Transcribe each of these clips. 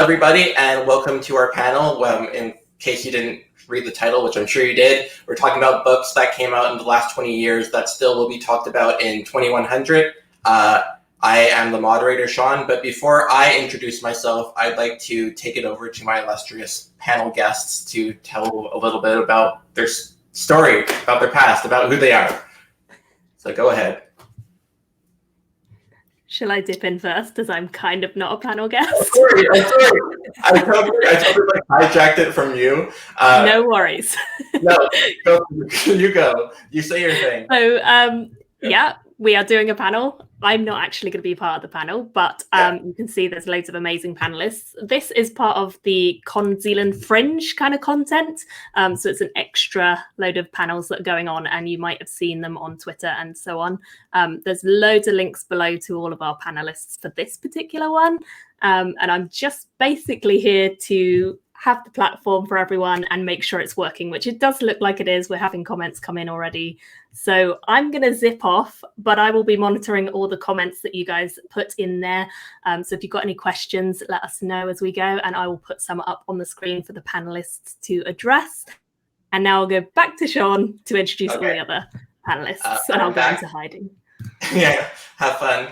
everybody, and welcome to our panel. In case you didn't read the title, which I'm sure you did, we're talking about books that came out in the last 20 years that still will be talked about in 2100. I am the moderator, Sean, but before I introduce myself, I'd like to take it over to my illustrious panel guests to tell a little bit about their story, about their past, about who they are. So go ahead. Shall I dip in first, as I'm kind of not a panel guest? Sorry. I totally hijacked it from you. No worries. No, you go. You say your thing. So, yeah, we are doing a panel. I'm not actually going to be part of the panel, but you can see there's loads of amazing panelists. This is part of the CoNZealand Fringe kind of content. So it's an extra load of panels that are going on, and you might have seen them on Twitter and so on. There's loads of links below to all of our panelists for this particular one. And I'm just basically here to have the platform for everyone and make sure it's working, which it does look like it is. We're having comments come in already. So I'm going to zip off, but I will be monitoring all the comments that you guys put in there. So if you've got any questions, let us know as we go, and I will put some up on the screen for the panelists to address. And now I'll go back to Sean to introduce all the other panelists, and I'll go into hiding. Yeah, have fun.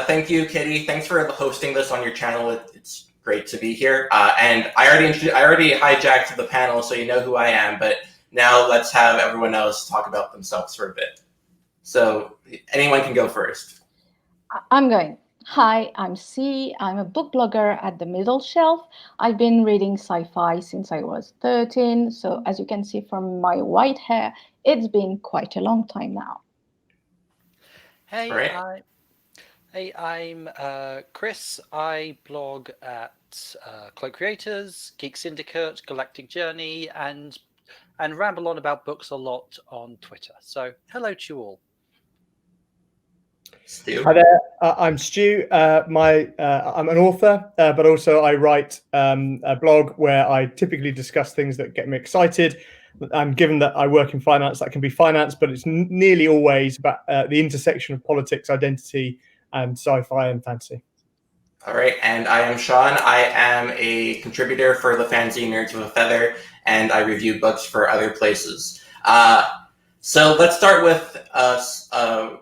Thank you, Kitty. Thanks for hosting this on your channel. It's great to be here. And I already hijacked the panel, so you know who I am, but now let's have everyone else talk about themselves for a bit. So anyone can go first. I'm going. Hi, I'm C. I'm a book blogger at the Middle Shelf. I've been reading sci-fi since I was 13. So as you can see from my white hair, it's been quite a long time now. Hey, right. I'm Kris. I blog at Cloaked Creators, Geek Syndicate, Galactic Journey, and ramble on about books a lot on Twitter. So hello to you all. Stu. Hi there, I'm Stu. I'm an author, but also I write a blog where I typically discuss things that get me excited. And given that I work in finance, that can be finance, but it's nearly always about the intersection of politics, identity, and sci-fi and fantasy. All right, and I am Sean. I am a contributor for the Fantasy Nerds with a Feather, and I review books for other places. So let's start with a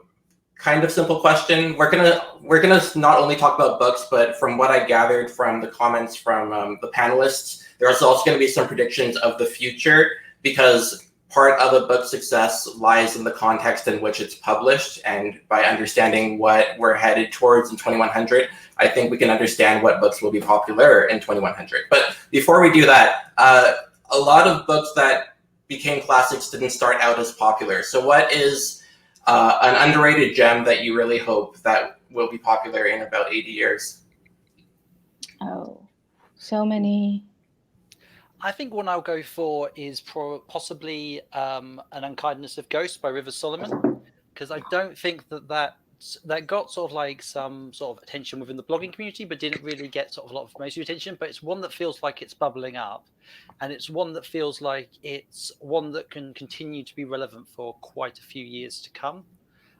kind of simple question. We're gonna not only talk about books, but from what I gathered from the comments from the panelists, there's also going to be some predictions of the future, because part of a book's success lies in the context in which it's published, and by understanding what we're headed towards in 2100, I think we can understand what books will be popular in 2100. But before we do that, a lot of books that became classics didn't start out as popular. So what is an underrated gem that you really hope that will be popular in about 80 years? Oh, so many. I think one I'll go for is possibly An Unkindness of Ghosts by Rivers Solomon, because I don't think that got sort of like some sort of attention within the blogging community, but didn't really get sort of a lot of mainstream attention. But it's one that feels like it's bubbling up, and it's one that feels like it's one that can continue to be relevant for quite a few years to come.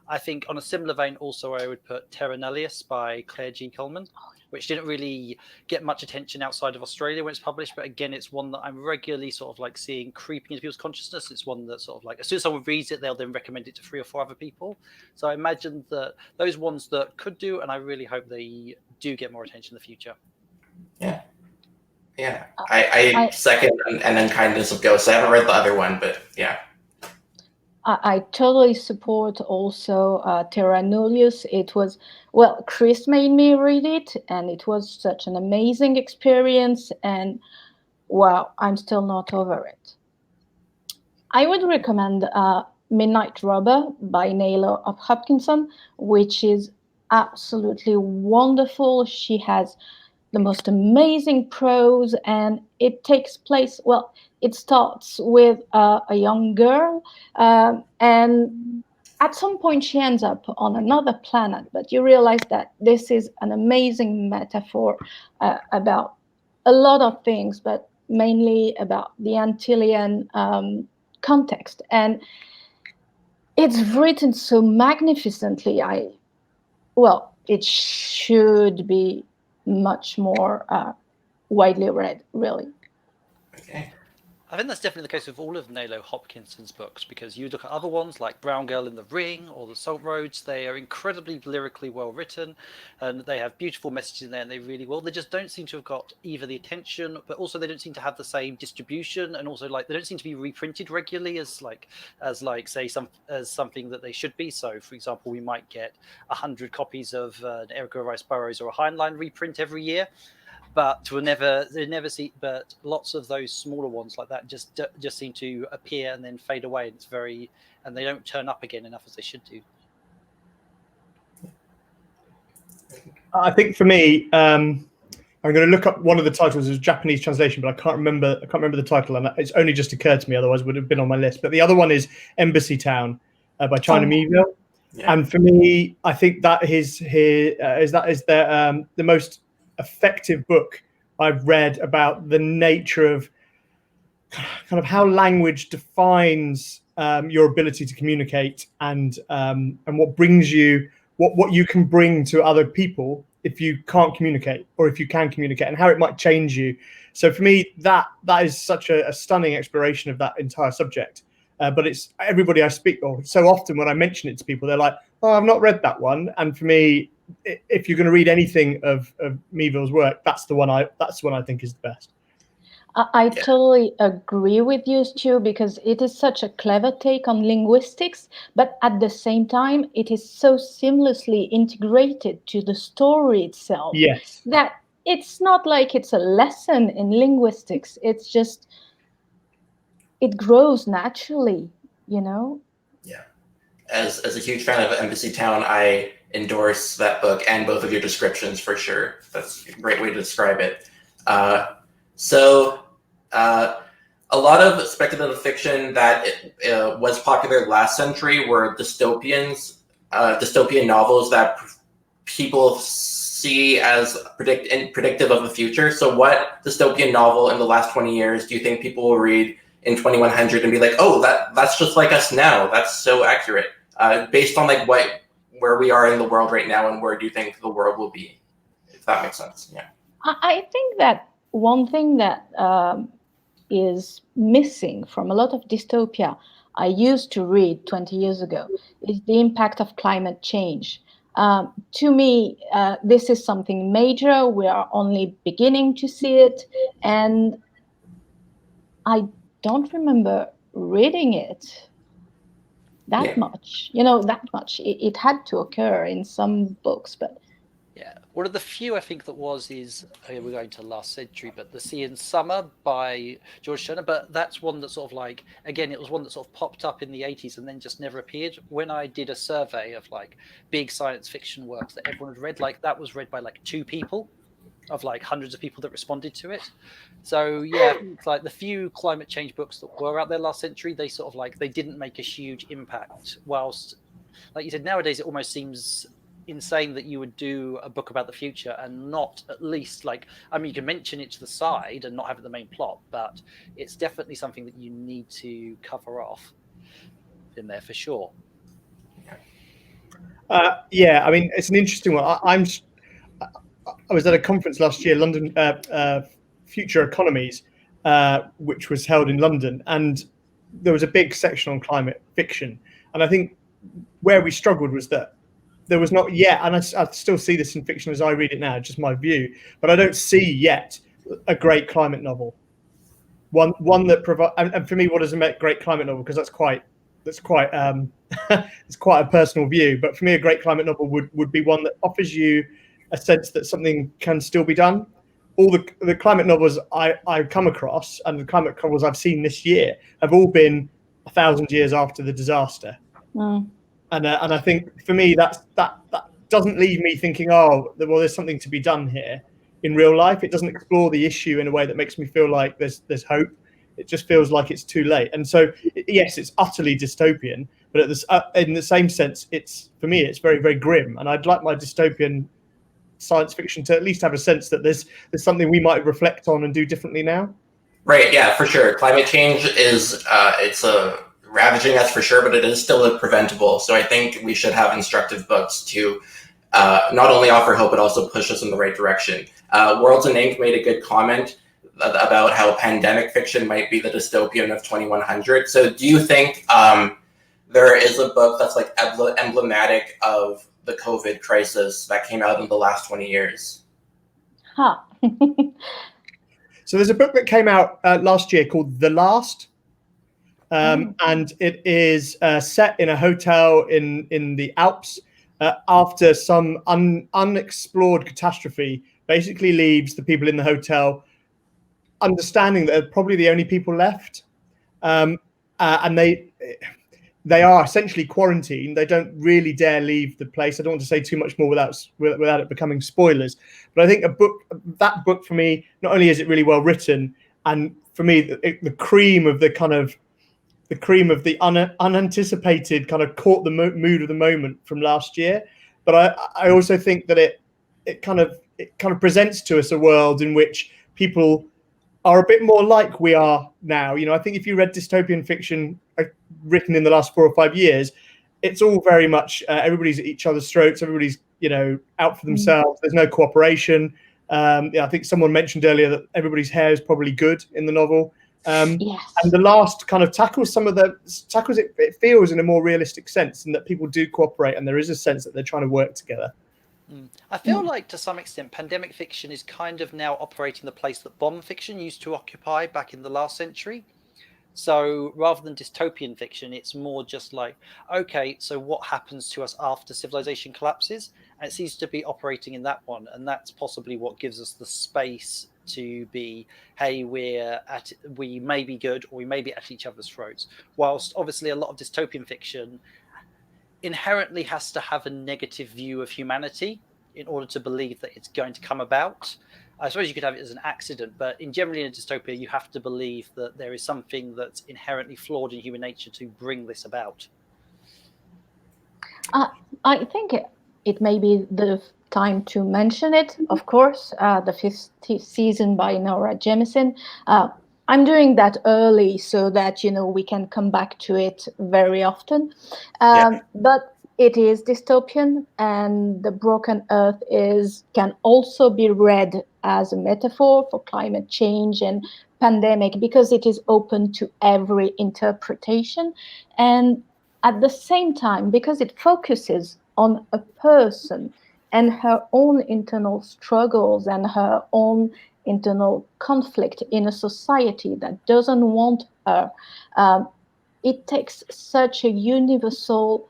I think on a similar vein, also I would put Terra Nullius by Claire G. Coleman, which didn't really get much attention outside of Australia when it's published. But again, it's one that I'm regularly sort of like seeing creeping into people's consciousness. It's one that sort of like, as soon as someone reads it, they'll then recommend it to 3 or 4 other people. So I imagine that those ones that could do, and I really hope they do get more attention in the future. Yeah. I second An Unkindness of Ghosts. I haven't read the other one, but yeah. I totally support also Terra Nullius. It was, well, Kris made me read it, and it was such an amazing experience. And wow, I'm still not over it. I would recommend Midnight Robber by Naylor Hopkinson, which is absolutely wonderful. She has the most amazing prose, and it takes place, well, it starts with a young girl, and at some point she ends up on another planet, but you realize that this is an amazing metaphor about a lot of things, but mainly about the Antillean context. And it's written so magnificently. It should be much more widely read, really. Okay. I think that's definitely the case with all of Nalo Hopkinson's books, because you look at other ones like Brown Girl in the Ring or The Salt Roads, they are incredibly lyrically well written, and they have beautiful messages in there, and they really will. They just don't seem to have got either the attention, but also they don't seem to have the same distribution, and also like they don't seem to be reprinted regularly as something that they should be. So, for example, we might get 100 copies of an Erica Rice Burroughs or a Heinlein reprint every year. But they never see. But lots of those smaller ones like that just seem to appear and then fade away. And they don't turn up again enough as they should do. I think for me, I'm going to look up one of the titles as Japanese translation, but I can't remember the title, and it's only just occurred to me. Otherwise, it would have been on my list. But the other one is Embassy Town by China Miéville. Yeah. And for me, I think that is the most effective book I've read about the nature of kind of how language defines your ability to communicate and what brings you what you can bring to other people if you can't communicate or if you can communicate, and how it might change you. So for me, that is such a stunning exploration of that entire subject. But it's everybody I speak, or so often when I mention it to people, they're like, "Oh, I've not read that one." And for me, if you're going to read anything of Miéville's work, that's the one I think is the best. I totally agree with you, Stu, because it is such a clever take on linguistics, but at the same time, it is so seamlessly integrated to the story itself. Yes. That it's not like it's a lesson in linguistics. It's just, it grows naturally, you know? Yeah. As a huge fan of Embassy Town, I endorse that book and both of your descriptions for sure. That's a great way to describe it. A lot of speculative fiction that was popular last century were dystopian novels that people see as predictive of the future. So what dystopian novel in the last 20 years do you think people will read in 2100 and be like, oh, that's just like us now. That's so accurate. Based on like where we are in the world right now, and where do you think the world will be? If that makes sense. Yeah. I think that one thing that is missing from a lot of dystopia I used to read 20 years ago is the impact of climate change. To me, this is something major. We are only beginning to see it, and I don't remember reading it that much. That much. It had to occur in some books, but yeah, one of the few I think that is we're going to last century, but The Sea in Summer by George Turner. But that's one that sort of like, again, it was one that sort of popped up in the 80s and then just never appeared. When I did a survey of like big science fiction works that everyone had read, like that was read by like 2 people of like hundreds of people that responded to it. So yeah, like the few climate change books that were out there last century, they sort of like, they didn't make a huge impact. Whilst, like you said, nowadays it almost seems insane that you would do a book about the future and not at least like, I mean, you can mention it to the side and not have it the main plot, but it's definitely something that you need to cover off in there for sure. Yeah, I mean, it's an interesting one. I was at a conference last year, London Future Economies, which was held in London, and there was a big section on climate fiction. And I think where we struggled was that there was not yet, and I still see this in fiction as I read it now, just my view, but I don't see yet a great climate novel. One that provides, and for me, what is a great climate novel? Because that's quite it's quite a personal view. But for me, a great climate novel would be one that offers you a sense that something can still be done. All the climate novels I've come across and the climate novels I've seen this year have all been 1,000 years after the disaster. And I think for me that doesn't leave me thinking, oh, well, there's something to be done here in real life. It doesn't explore the issue in a way that makes me feel like there's hope. It just feels like it's too late. And so, yes, it's utterly dystopian, but in the same sense, for me, it's very, very grim. And I'd like my dystopian science fiction to at least have a sense that there's something we might reflect on and do differently now. Right. Yeah, for sure. Climate change is it's ravaging us for sure, but it is still preventable. So I think we should have instructive books to not only offer hope, but also push us in the right direction. Worlds in Ink made a good comment about how pandemic fiction might be the dystopian of 2100. So do you think there is a book that's like emblematic of the COVID crisis that came out in the last 20 years? Huh. So there's a book that came out last year called The Last. And it is set in a hotel in the Alps after some unexplored catastrophe basically leaves the people in the hotel understanding that they're probably the only people left. And they are essentially quarantined. They don't really dare leave the place. I don't want to say too much more without it becoming spoilers. But I think that book for me, not only is it really well written, and for me, the cream of the unanticipated kind of caught the mood of the moment from last year. But I also think that it kind of presents to us a world in which people are a bit more like we are now. I think if you read dystopian fiction written in the last 4 or 5 years, it's all very much everybody's at each other's throats. Everybody's out for themselves. There's no cooperation. I think someone mentioned earlier that everybody's hair is probably good in the novel. Yes. And The Last kind of tackles it feels in a more realistic sense, and that people do cooperate, and there is a sense that they're trying to work together. I feel like to some extent pandemic fiction is kind of now operating the place that bomb fiction used to occupy back in the last century. So rather than dystopian fiction, it's more just like, okay, so what happens to us after civilization collapses? And it seems to be operating in that one, and that's possibly what gives us the space to be, hey, we may be good, or we may be at each other's throats. Whilst obviously a lot of dystopian fiction inherently has to have a negative view of humanity in order to believe that it's going to come about. I suppose you could have it as an accident, but generally in a dystopia, you have to believe that there is something that's inherently flawed in human nature to bring this about. I think it may be the time to mention it, of course, the 5th season by Nora Jemisin. I'm doing that early so that, we can come back to it very often. But it is dystopian, and The Broken Earth can also be read as a metaphor for climate change and pandemic, because it is open to every interpretation. And at the same time, because it focuses on a person and her own internal struggles and her own internal conflict in a society that doesn't want her, it takes such a universal,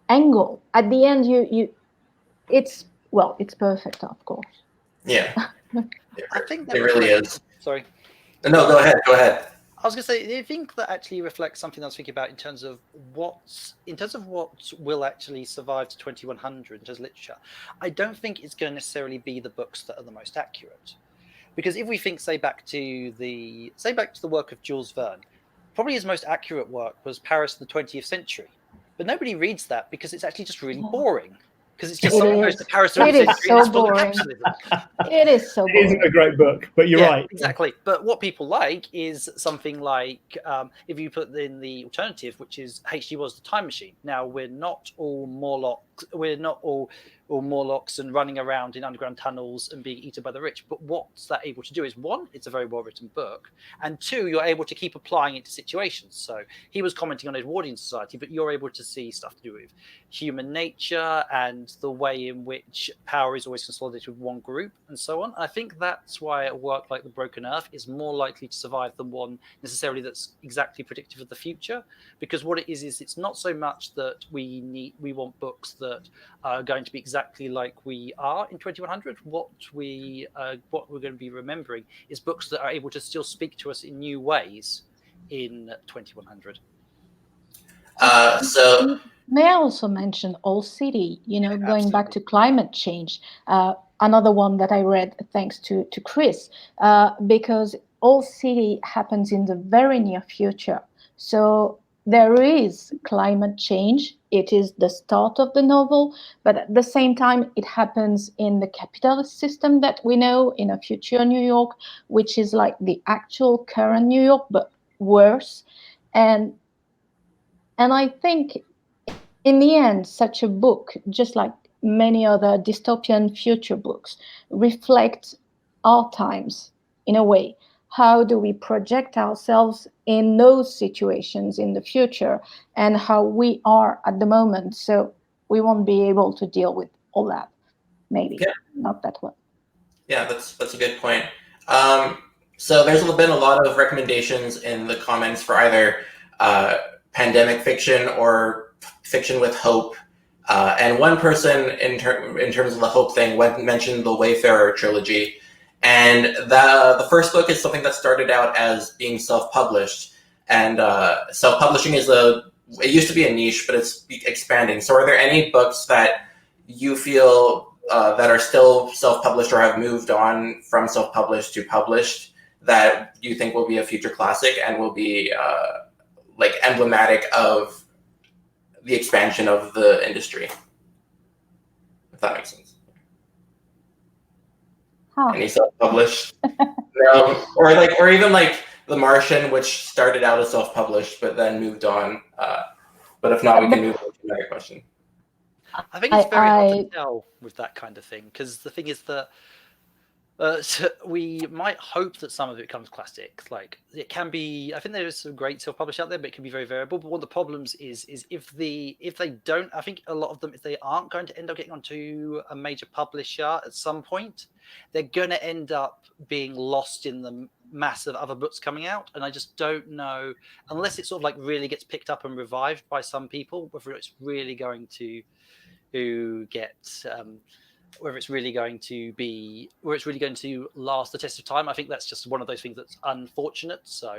angle. At the end, it's perfect, of course. Yeah, I think it really is. Sorry. No, go ahead. I was going to say, do you think that actually reflects something I was thinking about in terms of what will actually survive to 2100 in terms of literature? I don't think it's going to necessarily be the books that are the most accurate, because if we think, say back to the work of Jules Verne, probably his most accurate work was Paris in the 20th century, but nobody reads that because it's actually just really boring. Because it's just something goes to Paris. It is so boring. It is so boring. It isn't a great book, but you're right. Exactly. But what people like is something like, if you put in the alternative, which is H.G. Wells' The Time Machine. Now, we're not all Morlocks. We're not all Morlocks and running around in underground tunnels and being eaten by the rich. But what's that able to do is, one, it's a very well-written book, and two, you're able to keep applying it to situations. So he was commenting on Edwardian society, but you're able to see stuff to do with human nature and the way in which power is always consolidated with one group and so on. I think that's why a work like The Broken Earth is more likely to survive than one necessarily that's exactly predictive of the future, because what it is it's not so much that we want books that are going to be exactly like we are in 2100. What we're going to be remembering is books that are able to still speak to us in new ways in 2100. So may I also mention Old City, going back to climate change, another one that I read thanks to Kris, because Old City happens in the very near future. So there is climate change. It is the start of the novel, but at the same time, it happens in the capitalist system that we know in a future New York, which is like the actual current New York, but worse. And I think in the end, such a book, just like many other dystopian future books, reflect our times in a way. How do we project ourselves in those situations in the future, and how we are at the moment? So we won't be able to deal with all that. Maybe not that well. Yeah, that's a good point. So there's been a lot of recommendations in the comments for either pandemic fiction or fiction with hope. And one person, in terms of the hope thing, mentioned the Wayfarer trilogy. And the first book is something that started out as being self-published. And self-publishing it used to be a niche, but it's expanding. So are there any books that you feel that are still self-published or have moved on from self-published to published that you think will be a future classic and will be like emblematic of the expansion of the industry? If that makes sense. Any self-published? No, or even like The Martian, which started out as self-published but then moved on. But if not, we can move on to another question. I think it's very hard to tell with that kind of thing, because the thing is that so we might hope that some of it becomes classic. Like it can be. I think there is some great self-published out there, but it can be very variable. But one of the problems is if they don't. I think a lot of them, if they aren't going to end up getting onto a major publisher at some point, they're going to end up being lost in the mass of other books coming out. And I just don't know, unless it sort of like really gets picked up and revived by some people, whether it's really going to get. Whether it's really going to last the test of time. I think that's just one of those things that's unfortunate. So,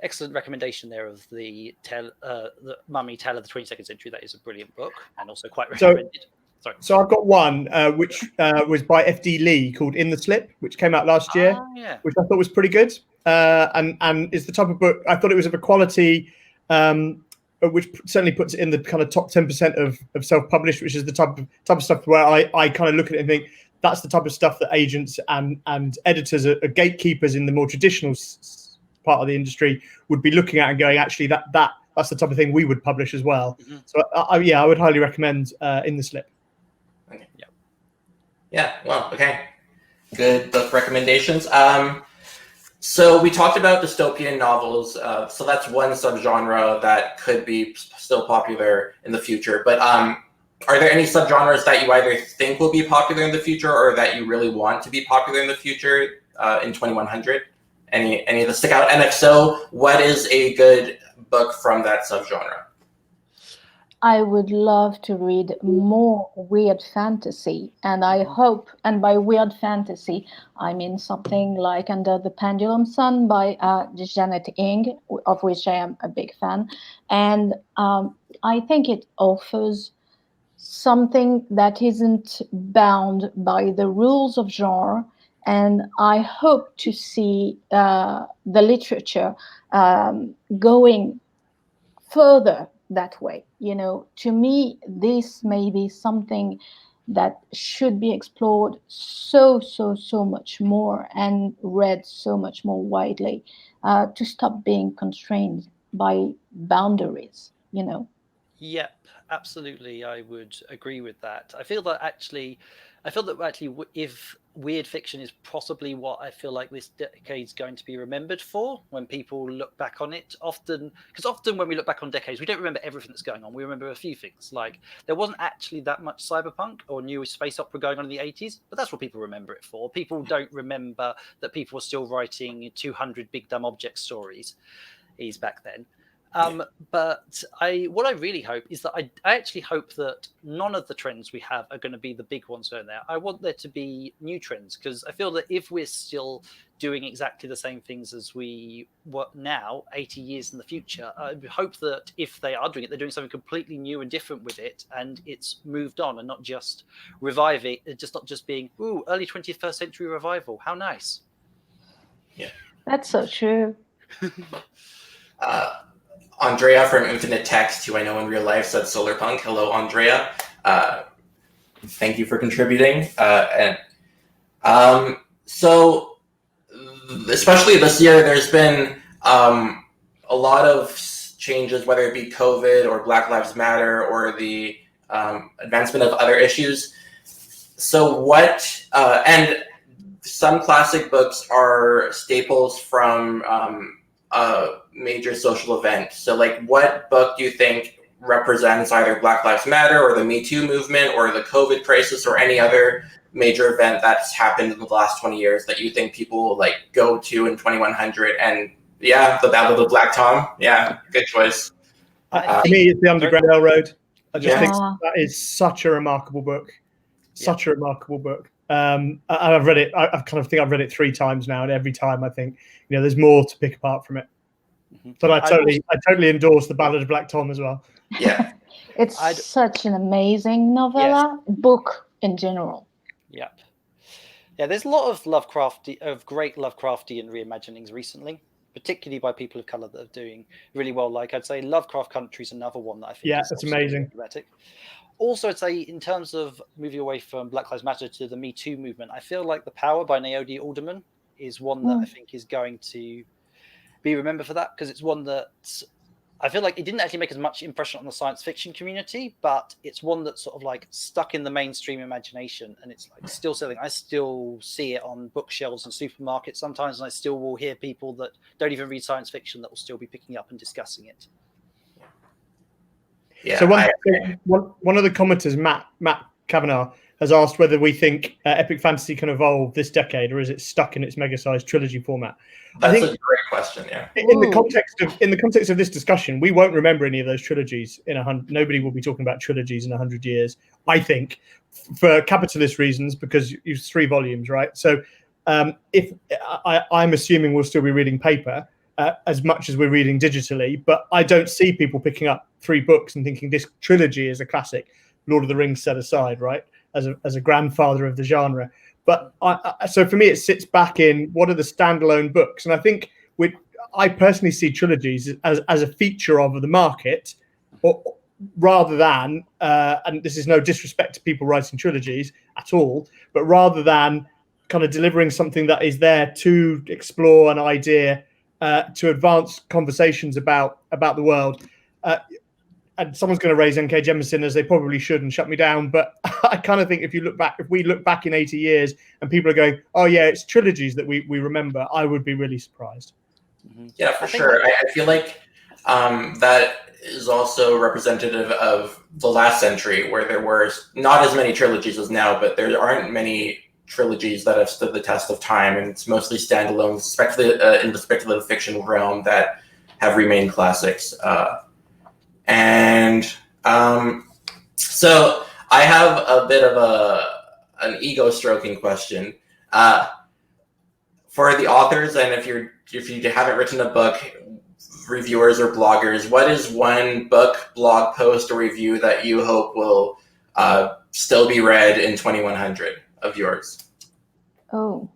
excellent recommendation there of the Mummy Tale of the 22nd Century. That is a brilliant book and also quite recommended. So I've got one which was by F.D. Lee called In the Slip, which came out last year, which I thought was pretty good, and is the type of book I thought it was of a quality. Which certainly puts it in the kind of top 10% of self-published, which is the type of stuff where I kind of look at it and think that's the type of stuff that agents and editors are gatekeepers in the more traditional part of the industry would be looking at and going, actually, that's the type of thing we would publish as well. Mm-hmm. So I would highly recommend In the Slip. Okay. Yeah. Well, okay. Good book recommendations. So we talked about dystopian novels. So that's one subgenre that could be still popular in the future. But are there any subgenres that you either think will be popular in the future or that you really want to be popular in the future in 2100? Any that stick out? And if so, what is a good book from that subgenre? I would love to read more weird fantasy, and I hope, and by weird fantasy, I mean something like Under the Pendulum Sun by Janet Ing, of which I am a big fan. And I think it offers something that isn't bound by the rules of genre, and I hope to see the literature going further that way. You know, to me, this may be something that should be explored so much more and read so much more widely to stop being constrained by boundaries, you know. Yep, absolutely. I would agree with that. I feel that actually, if weird fiction is possibly what I feel like this decade's going to be remembered for when people look back on it, often when we look back on decades, we don't remember everything that's going on. We remember a few things. Like there wasn't actually that much cyberpunk or new space opera going on in the 80s, but that's what people remember it for. People don't remember that people were still writing 200 big dumb object stories back then. But what I really hope is that I actually hope that none of the trends we have are going to be the big ones going there. I want there to be new trends, because I feel that if we're still doing exactly the same things as we were now, 80 years in the future, I hope that if they are doing it, they're doing something completely new and different with it, and it's moved on and not just reviving it, just not just being, ooh, early 21st century revival. How nice. Yeah. That's so true. Andrea from Infinite Text, who I know in real life, said solarpunk. Hello, Andrea. Thank you for contributing. So, especially this year, there's been a lot of changes, whether it be COVID or Black Lives Matter or the advancement of other issues. So what, and some classic books are staples from a major social event. So like, what book do you think represents either Black Lives Matter or the Me Too movement or the COVID crisis or any other major event that's happened in the last 20 years that you think people will like go to in 2100? And yeah, the Battle of the Black Tom. Yeah, good choice. For me, it's the Underground Railroad. I just think Yeah. that is such a remarkable book. Such a remarkable book. I've read it. I kind of think I've read it 3 times now, and every time I think, you know, there's more to pick apart from it. But I totally endorse the Ballad of Black Tom as well. Yeah, It's such an amazing novella, book in general. Yep. Yeah, there's a lot of great Lovecraftian reimaginings recently, particularly by people of color that are doing really well. Like I'd say Lovecraft Country is another one that I think is that's amazing. Dramatic. Also, I'd say in terms of moving away from Black Lives Matter to the Me Too movement, I feel like The Power by Naomi Alderman is one that I think is going to be remembered for that, because it's one that I feel like it didn't actually make as much impression on the science fiction community, but it's one that's sort of like stuck in the mainstream imagination, and it's like still selling. I still see it on bookshelves and supermarkets sometimes, and I still will hear people that don't even read science fiction that will still be picking up and discussing it. yeah. So one of the commenters, Matt Kavanagh, has asked whether we think epic fantasy can evolve this decade, or is it stuck in its mega-sized trilogy format? That's I think a great question. Yeah. in the context of this discussion, we won't remember any of those trilogies in 100. Nobody will be talking about trilogies in 100 years. I think, for capitalist reasons, because it's 3 volumes, right? So, if I'm assuming we'll still be reading paper as much as we're reading digitally, but I don't see people picking up 3 books and thinking this trilogy is a classic. Lord of the Rings set aside, right? As a grandfather of the genre. But so for me, it sits back in what are the standalone books, and I think I personally see trilogies as a feature of the market, or rather than, and this is no disrespect to people writing trilogies at all, but rather than kind of delivering something that is there to explore an idea, to advance conversations about the world. And someone's going to raise N.K. Jemisin, as they probably should, and shut me down. But I kind of think if we look back in 80 years and people are going, oh yeah, it's trilogies that we remember, I would be really surprised. Yeah, for sure. I feel like that is also representative of the last century, where there were not as many trilogies as now, but there aren't many trilogies that have stood the test of time, and it's mostly standalone, in the speculative fiction realm, that have remained classics. And so I have a bit of an ego stroking question for the authors, and if you haven't written a book, reviewers or bloggers, what is one book, blog post, or review that you hope will still be read in 2100 of yours? Oh.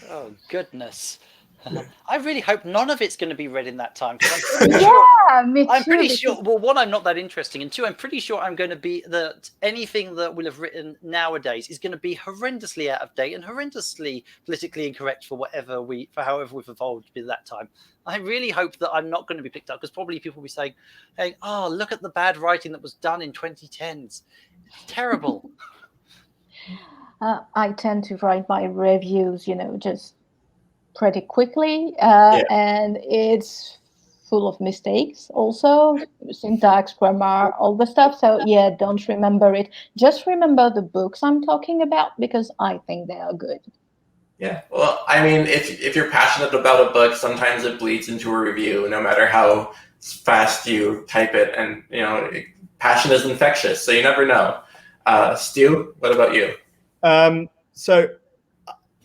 Oh, goodness. I really hope none of it's going to be read in that time. I'm pretty sure. Well, one, I'm not that interesting, and 2, I'm pretty sure I'm going to be that anything that we'll have written nowadays is going to be horrendously out of date and horrendously politically incorrect for however we've evolved by that time. I really hope that I'm not going to be picked up, because probably people will be saying, "Oh, look at the bad writing that was done in 2010s. It's terrible." I tend to write my reviews, just pretty quickly, and it's full of mistakes also, syntax, grammar, all the stuff. So yeah, don't remember it. Just remember the books I'm talking about, because I think they are good. Yeah, well, I mean, if you're passionate about a book, sometimes it bleeds into a review, no matter how fast you type it. And passion is infectious, so you never know. Stu, what about you? So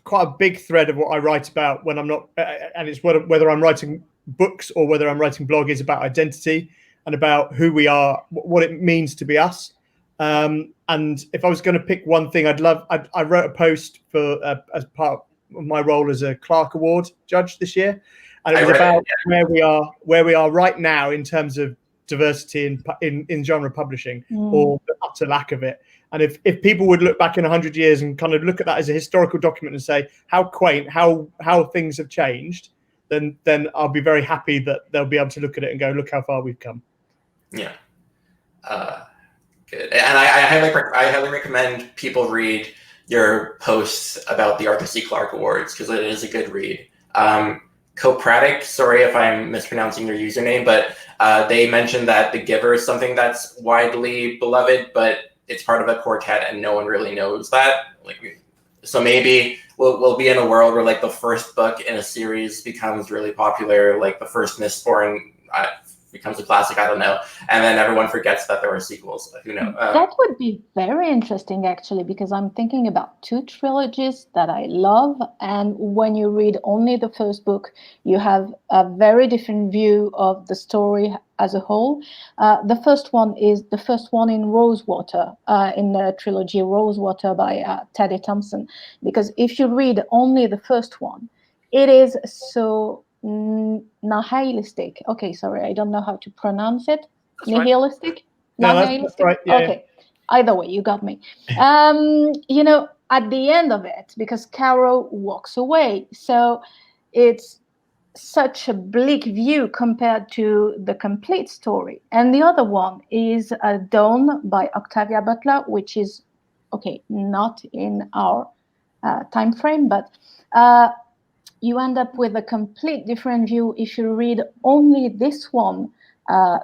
quite a big thread of what I write about when I'm not, and it's whether I'm writing books or whether I'm writing blog, is about identity and about who we are, what it means to be us. And if I was going to pick one thing, I wrote a post for as part of my role as a Clark Award judge this year, and it was about where we are right now in terms of diversity in genre publishing, or the utter lack of it. And if people would look back in 100 years and kind of look at that as a historical document and say how quaint, how things have changed, then I'll be very happy that they'll be able to look at it and go, look how far we've come. Yeah. Good. And I highly recommend people read your posts about the Arthur C. Clarke Awards, because it is a good read. Copratic, sorry if I'm mispronouncing your username, but they mentioned that The Giver is something that's widely beloved, but it's part of a quartet and no one really knows that. So maybe we'll be in a world where like the first book in a series becomes really popular, like the first Mistborn becomes a classic, I don't know, and then everyone forgets that there were sequels. Who knows? That would be very interesting, actually, because I'm thinking about two trilogies that I love, and when you read only the first book, you have a very different view of the story as a whole. The first one is the first one in Rosewater, in the trilogy Rosewater by Teddy Thompson, because if you read only the first one, it is so nihilistic. Okay, sorry, I don't know how to pronounce it. That's Nihilistic? Right. No, that's right. Yeah, okay. Yeah. Either way, you got me. You know, at the end of it, because Caro walks away, so it's such a bleak view compared to the complete story. And the other one is Dawn by Octavia Butler, which is, okay, not in our time frame, but you end up with a complete different view if you read only this one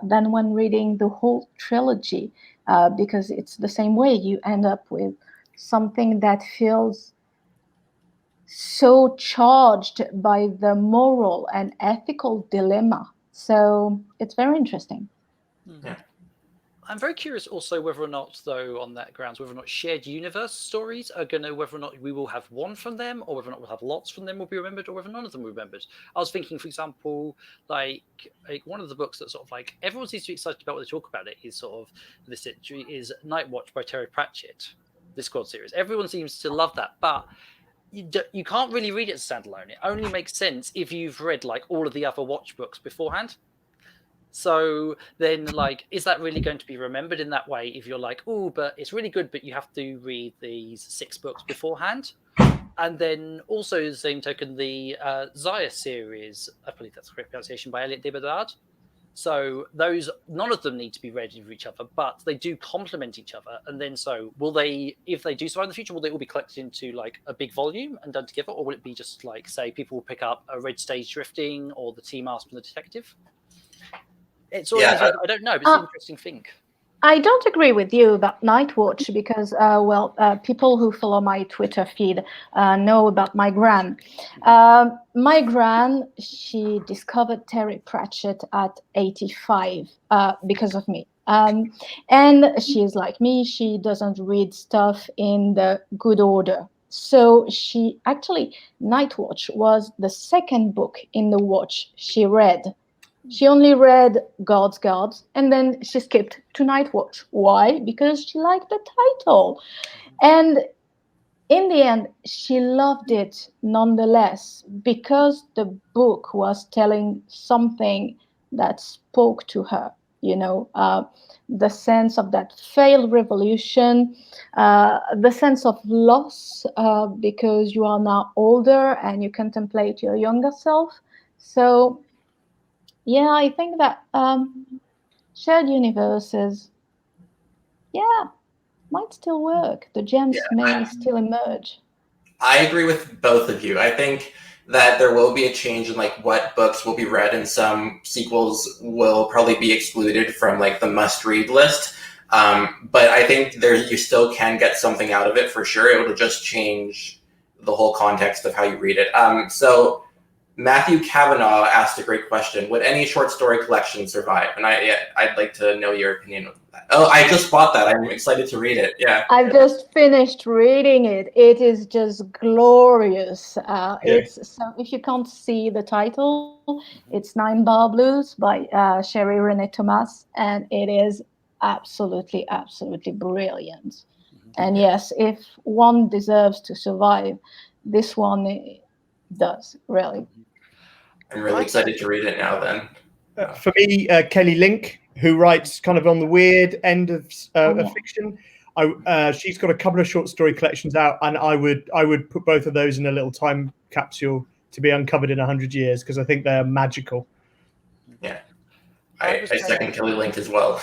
than when reading the whole trilogy, because it's the same way. You end up with something that feels so charged by the moral and ethical dilemma. So it's very interesting. Yeah. I'm very curious also whether or not, though, on that grounds, whether or not shared universe stories are going to, whether or not we will have one from them, or whether or not we'll have lots from them will be remembered, or whether none of them will be remembered. I was thinking, for example, like one of the books that sort of like everyone seems to be excited about when they talk about it is sort of this is Night Watch by Terry Pratchett, this Squad series. Everyone seems to love that, but you can't really read it as standalone. It only makes sense if you've read like all of the other Watch books beforehand. So then, like, is that really going to be remembered in that way if you're like, oh, but it's really good, but you have to read these 6 books beforehand? And then also, the same token, the Zaya series, I believe that's the correct pronunciation, by Elliot Dibadard. So those, none of them need to be read for each other, but they do complement each other. And then so will they, if they do survive in the future, will they all be collected into like a big volume and done together? Or will it be just like, say, people will pick up a Red Stage Drifting or the Tea Mask and the Detective? It's all I don't know, but it's an interesting thing. I don't agree with you about Night Watch because, people who follow my Twitter feed know about my gran. My gran, she discovered Terry Pratchett at 85 because of me. And she's like me, she doesn't read stuff in the good order. So she actually, Night Watch was the second book in the watch she read. She only read God's Gods, and then she skipped to Night Watch. Why? Because she liked the title. And in the end, she loved it nonetheless, because the book was telling something that spoke to her, you know, the sense of that failed revolution, the sense of loss, because you are now older and you contemplate your younger self. So yeah, I think that shared universes, might still work. The gems may still emerge. I agree with both of you. I think that there will be a change in like what books will be read, and some sequels will probably be excluded from like the must-read list. But I think you still can get something out of it for sure. It will just change the whole context of how you read it. So Matthew Kavanaugh asked a great question. Would any short story collection survive? And I'd like to know your opinion on that. Oh, I just bought that. I'm excited to read it. Yeah. I've just finished reading it. It is just glorious. It's so, if you can't see the title, it's 9 Bar Blues by Sherry Renee Thomas, and it is absolutely, absolutely brilliant. And yes, if one deserves to survive, this one does, really. I'm really excited to read it now then. For me, Kelly Link, who writes kind of on the weird end of fiction. She's got a couple of short story collections out, and I would put both of those in a little time capsule to be uncovered in 100 years, because I think they're magical. Yeah, I second Kelly Link as well.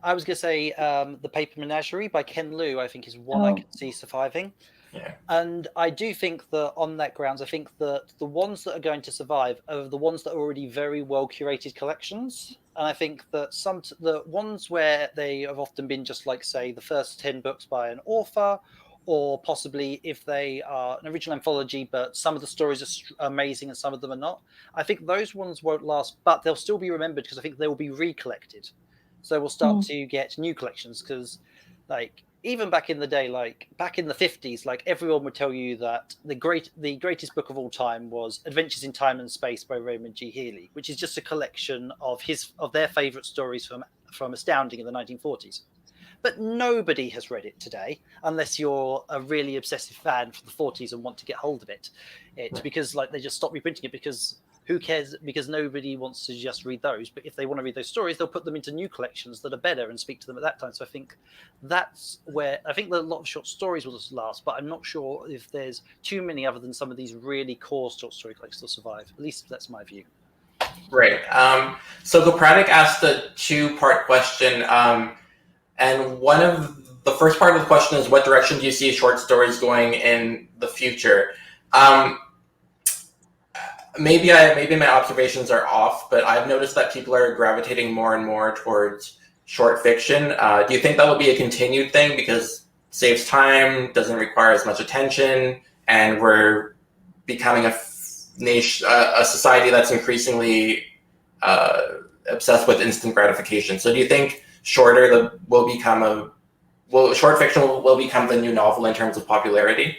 I was going to say the Paper Menagerie by Ken Liu, I think, is one I can see surviving. Yeah. And I do think that on that grounds, I think that the ones that are going to survive are the ones that are already very well curated collections. And I think that the ones where they have often been just like, say, the first 10 books by an author, or possibly if they are an original anthology, but some of the stories are amazing and some of them are not. I think those ones won't last, but they'll still be remembered because I think they will be recollected. So we'll start to get new collections, because like even back in the day, like back in the 50s, like everyone would tell you that the greatest book of all time was Adventures in Time and Space by Raymond G. Healey, which is just a collection of their favorite stories from Astounding in the 1940s. But nobody has read it today, unless you're a really obsessive fan from the 40s and want to get hold of it. Because like they just stopped reprinting it, because who cares? Because nobody wants to just read those. But if they want to read those stories, they'll put them into new collections that are better and speak to them at that time. So I think that's where I think that a lot of short stories will just last, but I'm not sure if there's too many other than some of these really core short story collections will survive. At least that's my view. Right. So Galactic asked a two-part question. And one of the first part of the question is, what direction do you see short stories going in the future? Maybe my observations are off, but I've noticed that people are gravitating more and more towards short fiction. Do you think that will be a continued thing because it saves time, doesn't require as much attention, and we're becoming a society that's increasingly obsessed with instant gratification? So do you think short fiction will become the new novel in terms of popularity?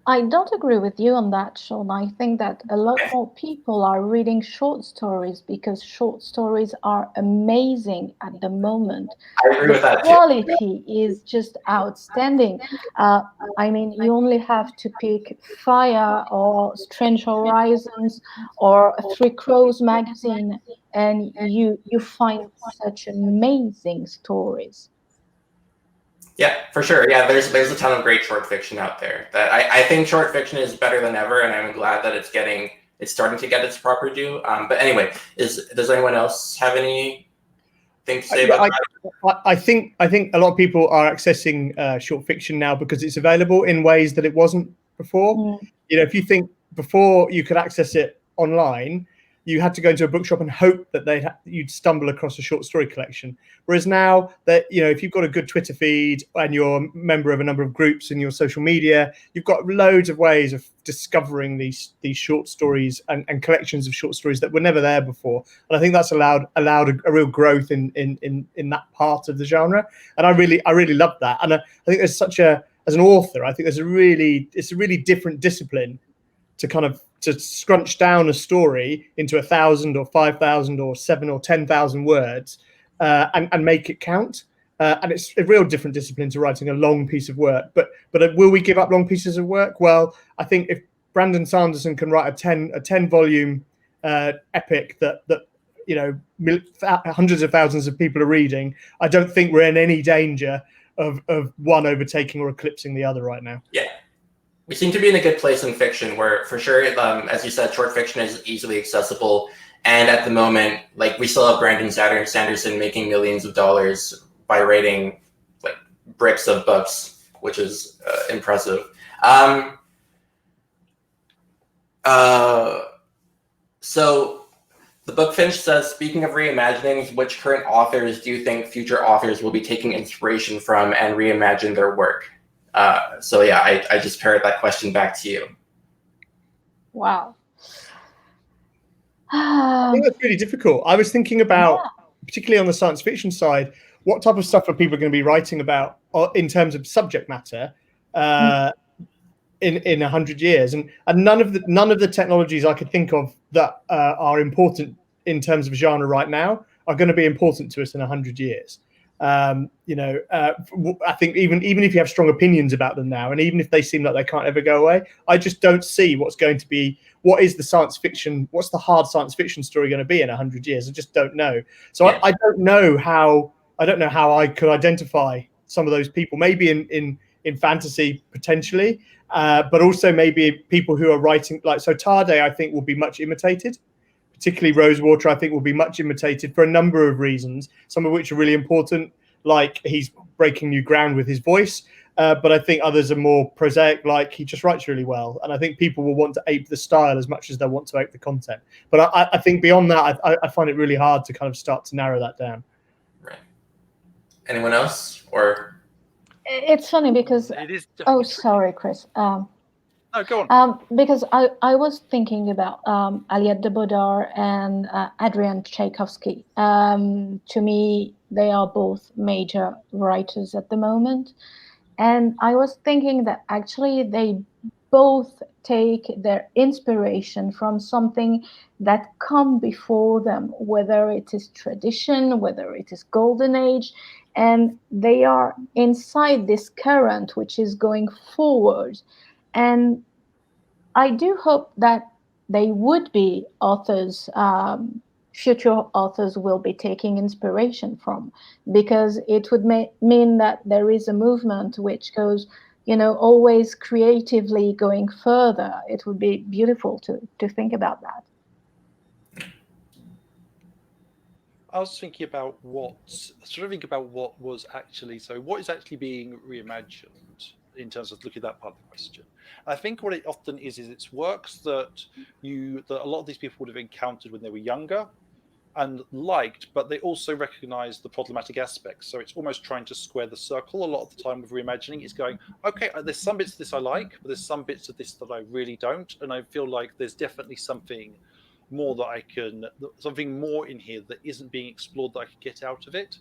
I don't agree with you on that, Sean. I think that a lot more people are reading short stories because short stories are amazing at the moment. I agree with that too. The quality is just outstanding. I mean, you only have to pick Fire or Strange Horizons or Three Crows magazine, and you find such amazing stories. Yeah, for sure. Yeah, there's a ton of great short fiction out there. That I think short fiction is better than ever, and I'm glad that it's starting to get its proper due. But anyway, does anyone else have anything to say about that? I think a lot of people are accessing short fiction now because it's available in ways that it wasn't before. You know, if you think before you could access it online, you had to go into a bookshop and hope that you'd stumble across a short story collection. Whereas now that, you know, if you've got a good Twitter feed and you're a member of a number of groups in your social media, you've got loads of ways of discovering these short stories and collections of short stories that were never there before. And I think that's allowed a real growth in that part of the genre. And I really love that. And I think there's as an author, I think it's a really different discipline to scrunch down a story into 1,000 or 5,000 or 7,000 or 10,000 words and make it count. And it's a real different discipline to writing a long piece of work. But will we give up long pieces of work? Well, I think if Brandon Sanderson can write a 10 volume epic that you know hundreds of thousands of people are reading, I don't think we're in any danger of one overtaking or eclipsing the other right now. Yeah. We seem to be in a good place in fiction where, for sure, as you said, short fiction is easily accessible. And at the moment, like, we still have Brandon Sanderson making millions of dollars by writing like bricks of books, which is impressive. So the book Finch says, speaking of reimaginings, which current authors do you think future authors will be taking inspiration from and reimagine their work? So yeah, I just parrot that question back to you. Wow. I think that's really difficult. I was thinking about, particularly on the science fiction side, what type of stuff are people going to be writing about in terms of subject matter in 100 years? And none of the technologies I could think of that are important in terms of genre right now are going to be important to us in 100 years. You know, I think even if you have strong opinions about them now, and even if they seem like they can't ever go away, I just don't see what's the hard science fiction story going to be in 100 years. I just don't know. So yeah. I don't know how I could identify some of those people, maybe in fantasy potentially, but also maybe people who are writing so Tarde, I think, will be much imitated. Particularly Rosewater, I think, will be much imitated for a number of reasons, some of which are really important, like he's breaking new ground with his voice. But I think others are more prosaic, like he just writes really well. And I think people will want to ape the style as much as they want to ape the content. But I think beyond that, I find it really hard to kind of start to narrow that down. Right. Anyone else? Or it's funny because it is sorry, Kris. No, go on. Because I was thinking about Aliette de Bodard and Adrian Tchaikovsky. To me, they are both major writers at the moment. And I was thinking that actually they both take their inspiration from something that come before them, whether it is tradition, whether it is golden age, and they are inside this current which is going forward. And I do hope that they would be authors, future authors will be taking inspiration from, because it would mean that there is a movement which goes, always creatively going further. It would be beautiful to think about that. I was thinking about what was actually, so what is actually being reimagined in terms of looking at that part of the question. I think what it often is it's works that a lot of these people would have encountered when they were younger and liked, but they also recognize the problematic aspects. So it's almost trying to square the circle a lot of the time with reimagining. It's going, okay, there's some bits of this I like, but there's some bits of this that I really don't. And I feel like there's definitely something more something more in here that isn't being explored that I could get out of it.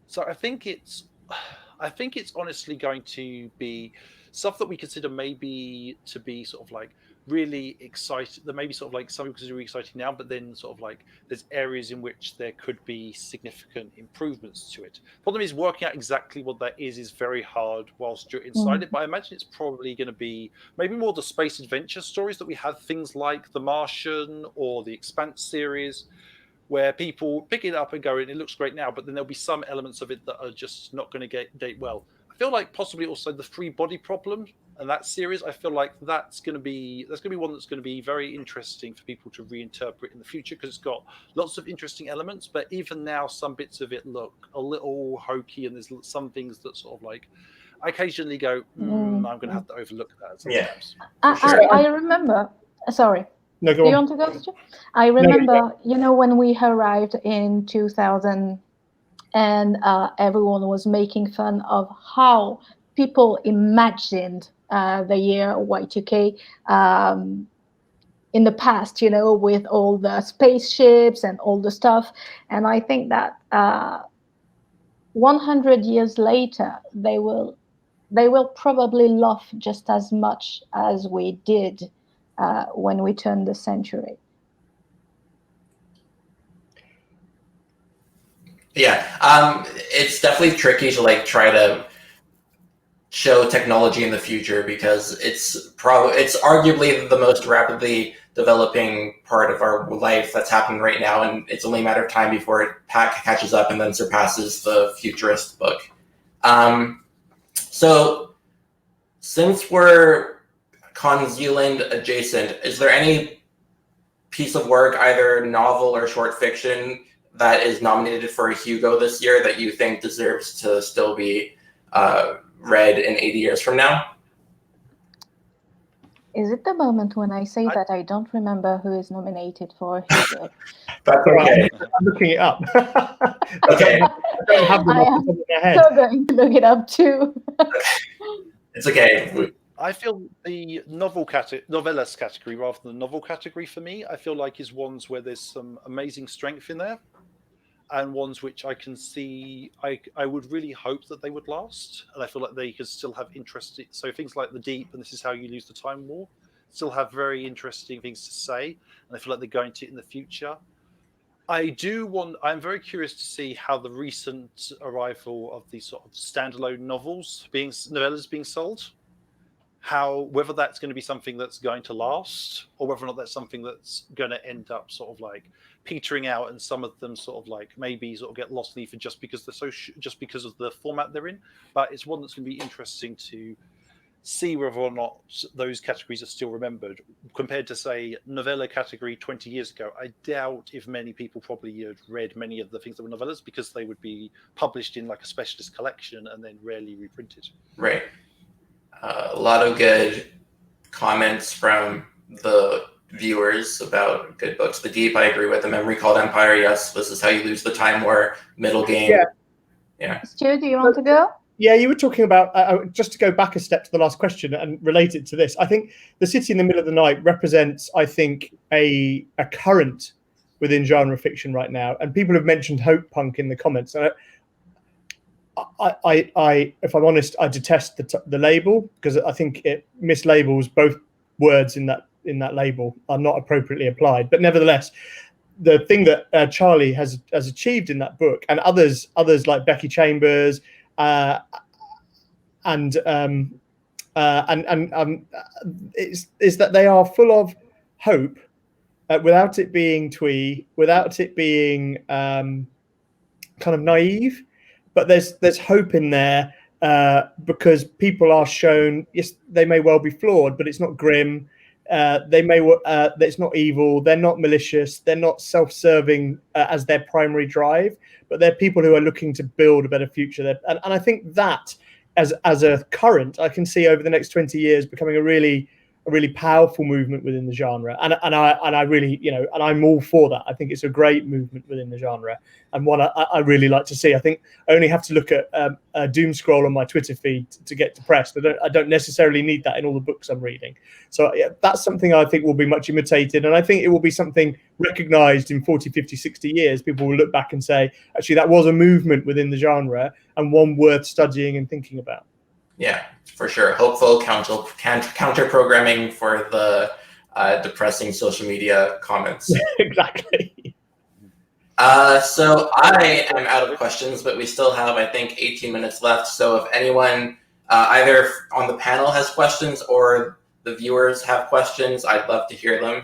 So I think it's honestly going to be stuff that we consider maybe to be sort of like really exciting. That maybe sort of like some people consider really exciting now, but then sort of like there's areas in which there could be significant improvements to it. Problem is working out exactly what that is very hard whilst you're inside it. But I imagine it's probably going to be maybe more the space adventure stories that we have, things like the Martian or the Expanse series, where people pick it up and go, and it looks great now, but then there'll be some elements of it that are just not going to date well. I feel like possibly also the free body problem and that series, I feel like that's going to be one that's going to be very interesting for people to reinterpret in the future, because it's got lots of interesting elements, but even now some bits of it look a little hokey, and there's some things that sort of like I occasionally go, I'm going to have to overlook that sometimes. Yeah. I remember, sorry. No, go Do you on. want to go, Stu? I remember, when we arrived in 2000 and everyone was making fun of how people imagined the year Y2K in the past, with all the spaceships and all the stuff. And I think that 100 years later, they will probably laugh just as much as we did when we turned the century. Yeah, it's definitely tricky to try to show technology in the future, because it's arguably the most rapidly developing part of our life that's happening right now, and it's only a matter of time before it catches up and then surpasses the futurist book. So since we're CoNZealand adjacent, is there any piece of work, either novel or short fiction, that is nominated for a Hugo this year that you think deserves to still be read in 80 years from now? Is it the moment when I say that I don't remember who is nominated for Hugo? That's okay. I'm looking it up. Okay. I don't have them off the top of my head. So going to look it up too. It's okay. I feel the novellas category rather than the novel category for me, I feel like is ones where there's some amazing strength in there, and ones which I can see I would really hope that they would last, and I feel like they could still have interesting. So things like The Deep and This Is How You Lose the Time War still have very interesting things to say, and I feel like they're going to in the future. I'm very curious to see how the recent arrival of these sort of standalone novellas being sold, whether that's going to be something that's going to last, or whether or not that's something that's going to end up sort of like petering out, and some of them sort of like maybe sort of get lost even just because they're just because of the format they're in. But it's one that's going to be interesting to see whether or not those categories are still remembered compared to, say, novella category 20 years ago. I doubt if many people probably had read many of the things that were novellas, because they would be published in like a specialist collection and then rarely reprinted. Right. A lot of good comments from the viewers about good books. The Deep, I agree with. The Memory Called Empire, yes, this is how you lose the Time War middle game. Yeah. Stu, do you want to go? Yeah, you were talking about, just to go back a step to the last question and relate it to this, I think The City in the Middle of the Night represents, I think, a current within genre fiction right now. And people have mentioned hope punk in the comments. And I if I'm honest, I detest the label, because I think it mislabels both words in that label are not appropriately applied. But nevertheless, the thing that Charlie has achieved in that book, and others like Becky Chambers, is that they are full of hope, without it being twee, without it being kind of naive, but there's hope in there, because people are shown, yes, they may well be flawed, but it's not grim. It's not evil. They're not malicious. They're not self-serving as their primary drive, but they're people who are looking to build a better future. And I think that, as a current, I can see over the next 20 years becoming a really powerful movement within the genre. And I really, and I'm all for that. I think it's a great movement within the genre, and one I really like to see. I think I only have to look at a doom scroll on my Twitter feed to get depressed. I don't necessarily need that in all the books I'm reading. So yeah, that's something I think will be much imitated, and I think it will be something recognized in 40, 50, 60 years. People will look back and say, actually, that was a movement within the genre, and one worth studying and thinking about. Yeah, for sure. Hopeful counter programming for the depressing social media comments. Exactly. So I am out of questions, but we still have, I think, 18 minutes left. So if anyone either on the panel has questions or the viewers have questions, I'd love to hear them.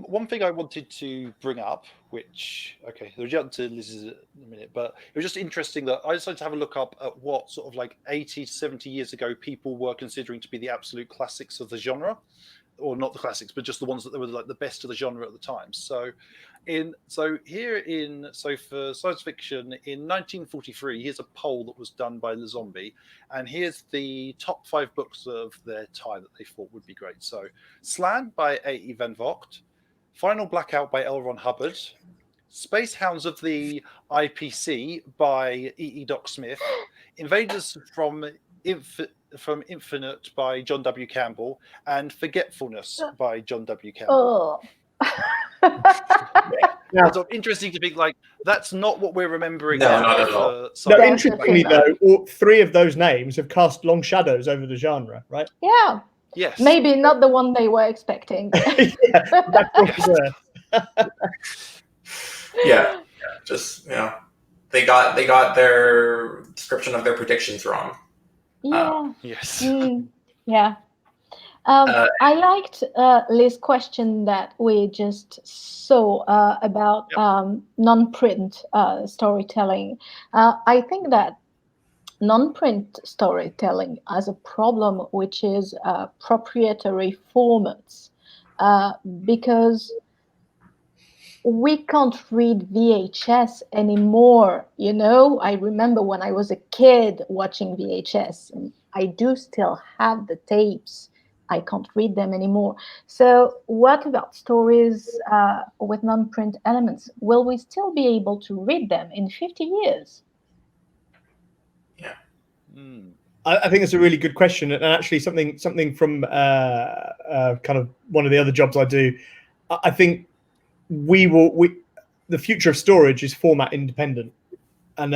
One thing I wanted to bring up, which, we'll jump to Liz's in a minute, but it was just interesting that I decided to have a look up at what sort of like 80 to 70 years ago people were considering to be the absolute classics of the genre, or not the classics, but just the ones that were like the best of the genre at the time. So for science fiction in 1943, here's a poll that was done by Le Zombie, and here's the top 5 books of their time that they thought would be great. So Slan by A.E. Van Vogt, Final Blackout by L. Ron Hubbard, Space Hounds of the IPC by E.E. Doc Smith, Invaders from Infinite by John W. Campbell, and Forgetfulness by John W. Campbell. Now, it's interesting to think like that's not what we're remembering. No, not at all. No, interestingly though, all 3 of those names have cast long shadows over the genre, right? Yeah. Yes. Maybe not the one they were expecting. Yeah. Just they got their description of their predictions wrong. Yeah. Yes. Yeah. I liked Liz's question that we just saw about non-print storytelling. I think that non-print storytelling has a problem, which is proprietary formats, because we can't read VHS anymore. I remember when I was a kid watching VHS, and I do still have the tapes. I can't read them anymore. So what about stories with non-print elements? Will we still be able to read them in 50 years? Yeah. I think it's a really good question, and actually something from kind of one of the other jobs I do. I think the future of storage is format independent, and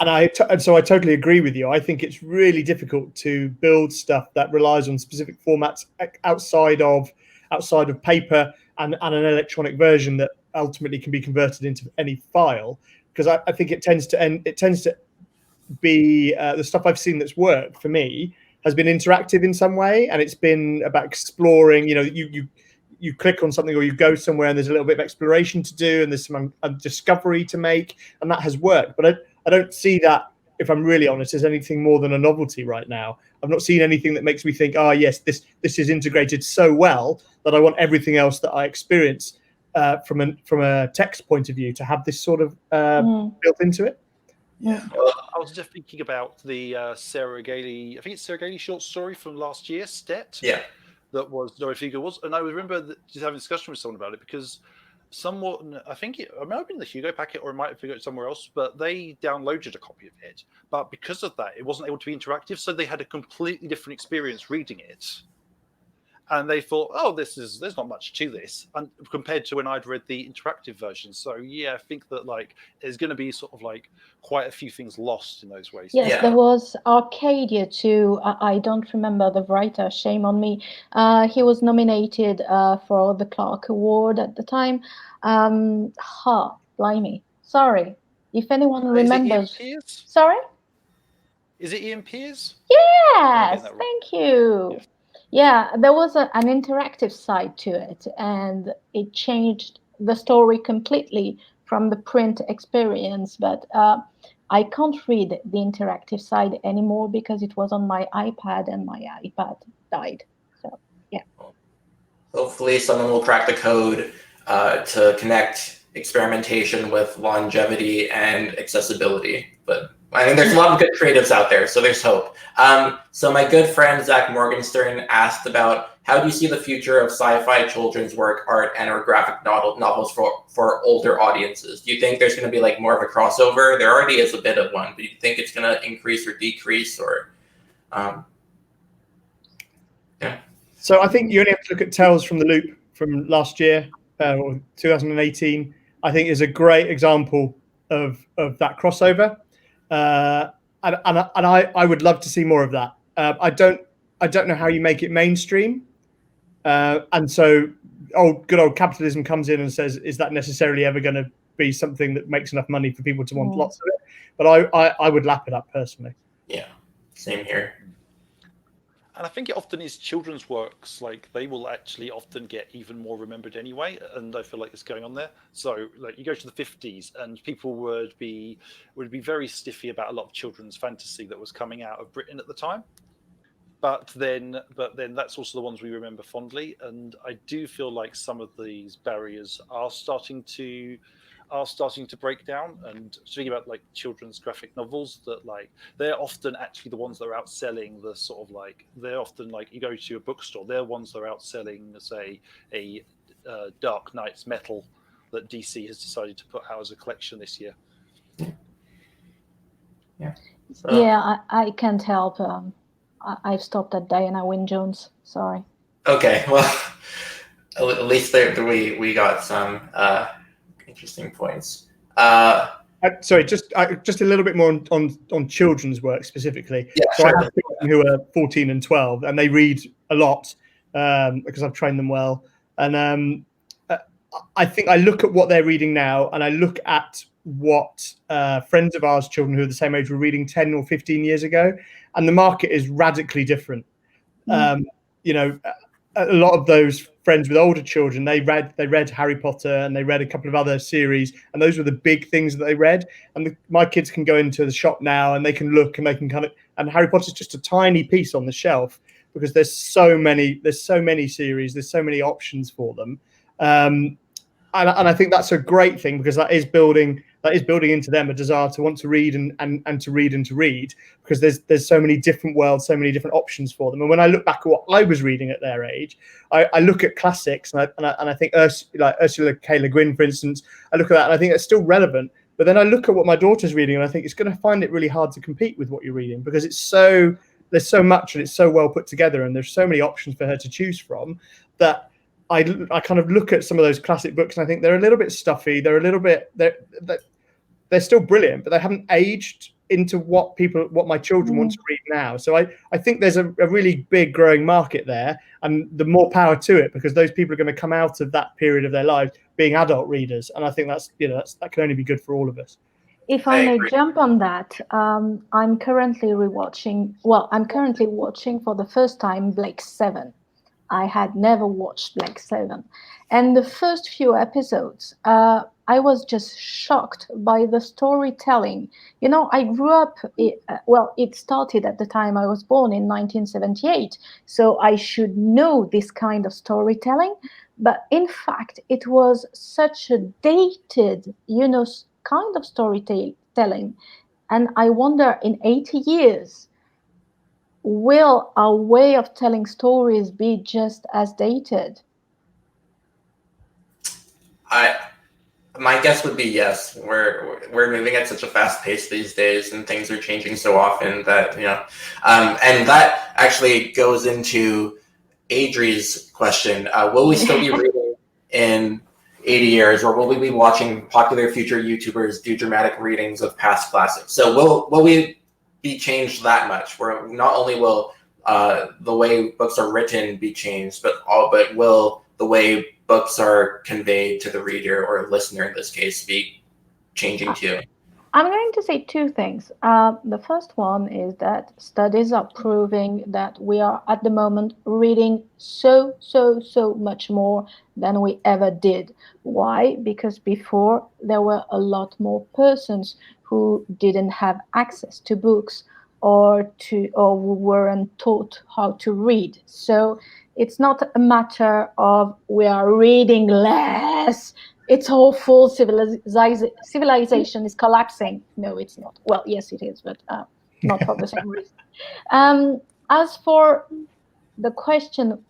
so I totally agree with you. I think it's really difficult to build stuff that relies on specific formats outside of paper and an electronic version that ultimately can be converted into any file. Because I think it tends to be the stuff I've seen that's worked for me has been interactive in some way, and it's been about exploring. You know, you click on something or you go somewhere and there's a little bit of exploration to do and there's some discovery to make, and that has worked. But I don't see that, if I'm really honest, as anything more than a novelty right now. I've not seen anything that makes me think, oh yes, this is integrated so well that I want everything else that I experience from a text point of view to have this sort of built into it. Yeah, I was just thinking about the Sarah Gailey, I think it's Sarah Gailey short story from last year, Stet. Yeah. That was Dorothy was, and I remember just having a discussion with someone about it because someone, I think it might have been the Hugo packet or it might have been somewhere else, but they downloaded a copy of it. But because of that, it wasn't able to be interactive, so they had a completely different experience reading it. And they thought, oh, there's not much to this, and compared to when I'd read the interactive version. So yeah, I think that like there's going to be sort of like quite a few things lost in those ways. Yes, Yeah. there was Arcadia too. I don't remember the writer. Shame on me. He was nominated for the Clark Award at the time. Blimey. Sorry. If anyone remembers. Is it Ian Pearce? Sorry? Is it Ian Pearce? Yes, that right. thank you. Yes. Yeah, there was an interactive side to it, and it changed the story completely from the print experience. But I can't read the interactive side anymore because it was on my iPad and my iPad died. So, yeah. Hopefully someone will crack the code to connect experimentation with longevity and accessibility. But I mean, there's a lot of good creatives out there, so there's hope. So my good friend Zach Morgenstern asked about how do you see the future of sci-fi children's work, art, and or graphic novels for older audiences? Do you think there's going to be like more of a crossover? There already is a bit of one, but do you think it's going to increase or decrease, or yeah? So I think you only have to look at Tales from the Loop from last year, or 2018. I think is a great example of that crossover. And I would love to see more of that. I don't know how you make it mainstream, and so good old capitalism comes in and says, is that necessarily ever going to be something that makes enough money for people to want lots of it? But I would lap it up personally. Yeah, same here. And I think it often is children's works, like they will actually often get even more remembered anyway. And I feel like it's going on there. So like you go to the 50s and people would be very stiffy about a lot of children's fantasy that was coming out of Britain at the time. But then that's also the ones we remember fondly. And I do feel like some of these barriers are starting to break down. And speaking about like children's graphic novels, that like they're often actually the ones that are outselling the sort of like, they're often like, you go to a bookstore, they're ones that are outselling, say, a Dark Knight's Metal that DC has decided to put out as a collection this year. Yeah. So. Yeah, I can't help. I've stopped at Diana Wynne Jones. Sorry. Okay, well, at least we got some interesting points. Sorry, just a little bit more on children's work specifically. Yeah, so sure. I have children who are 14 and 12, and they read a lot because I've trained them well. And I think I look at what they're reading now, and I look at what friends of ours, children who are the same age, were reading 10 or 15 years ago, and the market is radically different. You know, a lot of those friends with older children, they read Harry Potter and they read a couple of other series, and those were the big things that they read. And my kids can go into the shop now and they can look and they can and Harry Potter's just a tiny piece on the shelf because there's so many series, there's so many options for them. And I think that's a great thing because that is building into them a desire to want to read and to read because there's so many different worlds, so many different options for them. And when I look back at what I was reading at their age, I look at classics and I think Ursula K. Le Guin, for instance, I look at that and I think it's still relevant. But then I look at what my daughter's reading and I think it's going to find it really hard to compete with what you're reading because there's so much and it's so well put together and there's so many options for her to choose from that I kind of look at some of those classic books and I think they're a little bit stuffy. They're still brilliant, but they haven't aged into what my children want to read now. So I think there's a really big growing market there, and the more power to it because those people are going to come out of that period of their lives being adult readers, and I think that can only be good for all of us. If I I may agree. jump on that, I'm currently rewatching. Well, I'm currently watching for the first time Blake 7. I had never watched Blake 7, and the first few episodes, I was just shocked by the storytelling. You know, I grew up. It started at the time I was born in 1978, so I should know this kind of storytelling. But in fact, it was such a dated, kind of storytelling. And I wonder, in 80 years, will our way of telling stories be just as dated? My guess would be yes. We're moving at such a fast pace these days, and things are changing so often that and that actually goes into Adri's question. Will we still be reading in 80 years, or will we be watching popular future YouTubers do dramatic readings of past classics? So will we be changed that much? Where not only will the way books are written be changed, but will the way books are conveyed to the reader or listener in this case be changing too? I'm going to say two things. The first one is that studies are proving that we are at the moment reading so much more than we ever did. Why? Because before there were a lot more persons who didn't have access to books or who weren't taught how to read. So it's not a matter of we are reading less. It's awful. Civilization is collapsing. No, it's not. Well, yes, it is, but not for the same reason. As for the question,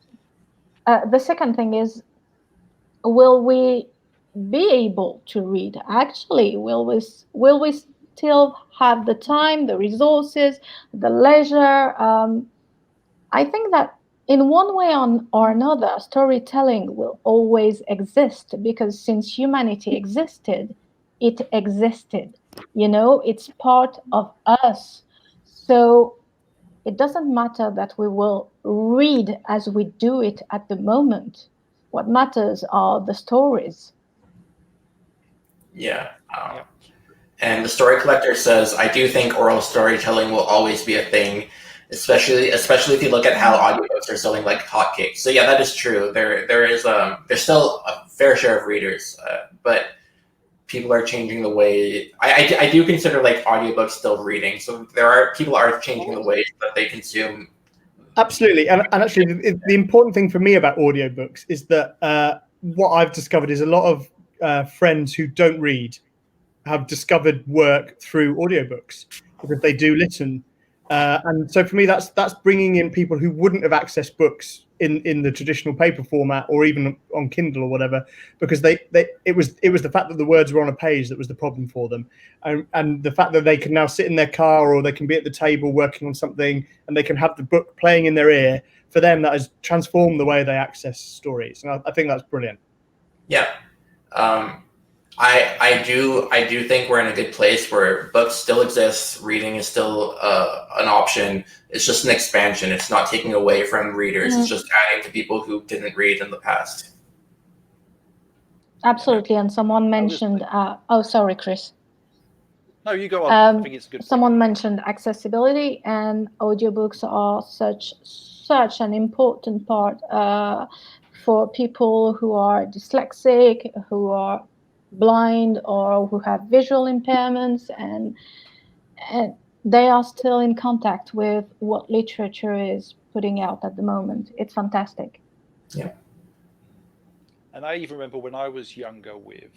the second thing is, will we be able to read? Actually, will we still have the time, the resources, the leisure? I think that in one way or another, storytelling will always exist, because since humanity existed, it existed. It's part of us. So it doesn't matter that we will read as we do it at the moment. What matters are the stories. Yeah. And the Story Collector says, I do think oral storytelling will always be a thing, especially if you look at how audiobooks are selling like hotcakes. So yeah, that is true. There's still a fair share of readers, but people are changing the way. I do consider like audiobooks still reading. So people are changing the ways that they consume. Absolutely, and actually, the important thing for me about audiobooks is that what I've discovered is a lot of friends who don't read have discovered work through audiobooks because they do listen. And so for me, that's bringing in people who wouldn't have accessed books in the traditional paper format or even on Kindle or whatever, because it was the fact that the words were on a page that was the problem for them, and the fact that they can now sit in their car or they can be at the table working on something and they can have the book playing in their ear. For them, that has transformed the way they access stories, and I think that's brilliant. Yeah. I do think we're in a good place where books still exist. Reading is still an option. It's just an expansion. It's not taking away from readers. It's just adding to people who didn't read in the past. Absolutely. And someone mentioned, sorry, Kris. No, you go on. I think it's good. Someone mentioned accessibility, and audiobooks are such an important part for people who are dyslexic, who are blind, or who have visual impairments, and they are still in contact with what literature is putting out at the moment. It's fantastic. Yeah. And I even remember when I was younger with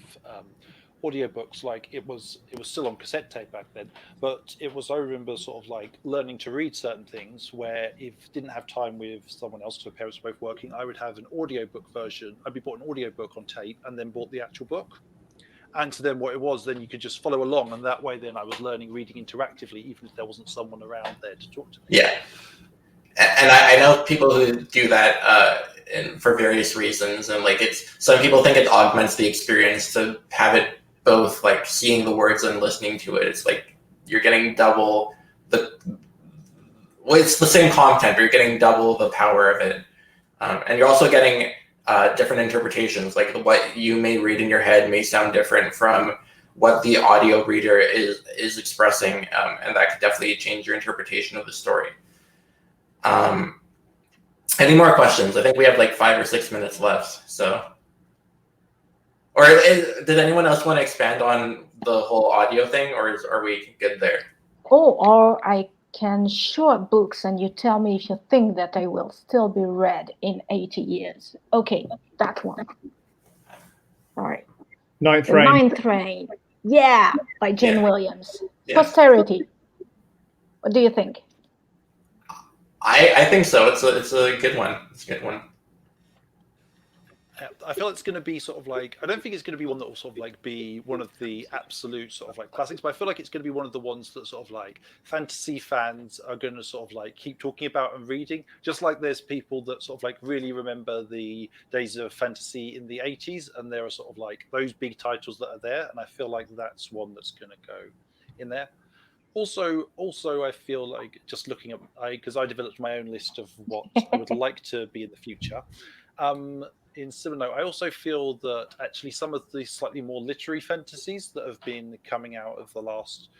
audiobooks, like it was still on cassette tape back then, but I remember sort of like learning to read certain things where if I didn't have time with someone else, because my parents were both working, I would have an audiobook version. I'd be bought an audiobook on tape and then bought the actual book. And to them, what it was, then you could just follow along, and that way, then I was learning reading interactively, even if there wasn't someone around there to talk to me. Yeah, and I know people who do that for various reasons, and like some people think it augments the experience to have it both, like seeing the words and listening to it. It's like you're getting double it's the same content, but you're getting double the power of it, and you're also getting different interpretations. Like what you may read in your head may sound different from what the audio reader is expressing, and that could definitely change your interpretation of the story. Any more questions? I think we have like 5 or 6 minutes left. So, or did anyone else want to expand on the whole audio thing, or are we good there? Oh, or I can show up books and you tell me if you think that they will still be read in 80 years. Okay, that one. All right. Ninth The Rain. Ninth Rain. Yeah, by Jane Williams. Yeah. Posterity. What do you think? I think so. It's a good one. It's a good one. I feel it's going to be sort of like, I don't think it's going to be one that will sort of like be one of the absolute sort of like classics, but I feel like it's going to be one of the ones that sort of like fantasy fans are going to sort of like keep talking about and reading. Just like there's people that sort of like really remember the days of fantasy in the 80s, and there are sort of like those big titles that are there, and I feel like that's one that's going to go in there. Also, I feel like just looking at, because I developed my own list of what I would like to be in the future. In similar note, I also feel that actually some of the slightly more literary fantasies that have been coming out of the last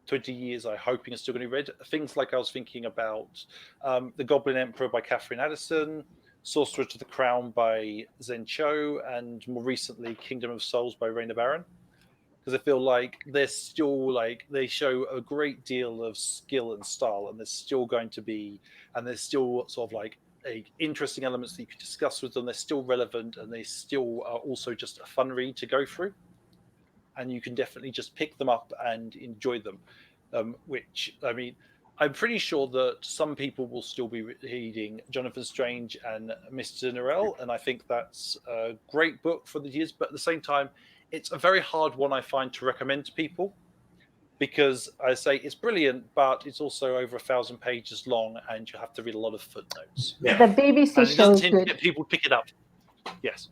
20 years, I'm hoping are still going to be read. Things like I was thinking about The Goblin Emperor by Catherine Addison, Sorcerer to the Crown by Zen Cho, and more recently Kingdom of Souls by Raina Barron. Because I feel like they're still like, they show a great deal of skill and style, and there's still going to be, and there's still sort of like interesting elements that you could discuss with them. They're still relevant, and they still are also just a fun read to go through, and you can definitely just pick them up and enjoy them. Which, I mean, I'm pretty sure that some people will still be reading Jonathan Strange and Mr. Norrell, and I think that's a great book for the years, but at the same time, it's a very hard one, I find, to recommend to people, because I say it's brilliant, but it's also over 1,000 pages long, and you have to read a lot of footnotes. Yeah. The BBC And it show doesn't is tend to good. get people to pick it up. Yes.